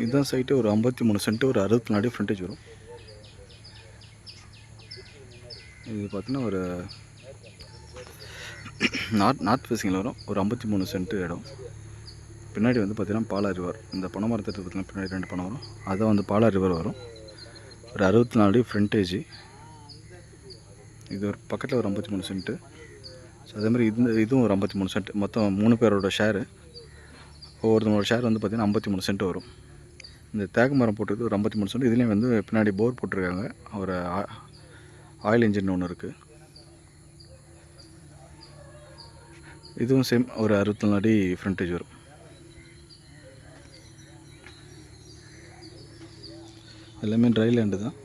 இதுதான் சைட்டு. ஒரு 53 சென்ட், ஒரு 64 அடி ஃப்ரண்டேஜ் வரும். இது பார்த்திங்கன்னா ஒரு நார்த் ஃபேஸிங்கில் வரும். ஒரு 53 சென்ட் இடம். பின்னாடி வந்து பார்த்திங்கன்னா பாலா ரிவர். இந்த பனைமரத்துக்கு பார்த்திங்கன்னா பின்னாடி 2 பனை வரும். அதை வந்து பாலா ரிவர் வரும். ஒரு 64 அடி ஃப்ரண்டேஜ். இது ஒரு பக்கத்தில் ஒரு 53 சென்ட்டு. ஸோ அதேமாதிரி இதுவும் ஒரு 53 சென்ட். மொத்தம் 3 பேரோட ஷேரு. ஒவ்வொருத்தவங்களோட ஷேர் வந்து பார்த்திங்கன்னா 53 சென்ட் வரும். இந்த தேக்கு மரம் போட்டது ஒரு 53 சென்ட். இதுலேயும் வந்து பின்னாடி போர் போட்டிருக்காங்க. ஒரு ஆயில் இன்ஜின் ஒன்று இருக்குது. இதுவும் சேம் ஒரு 64 அடி ஃப்ரண்டேஜ் வரும். எல்லாமே ட்ரை லேண்டு தான்.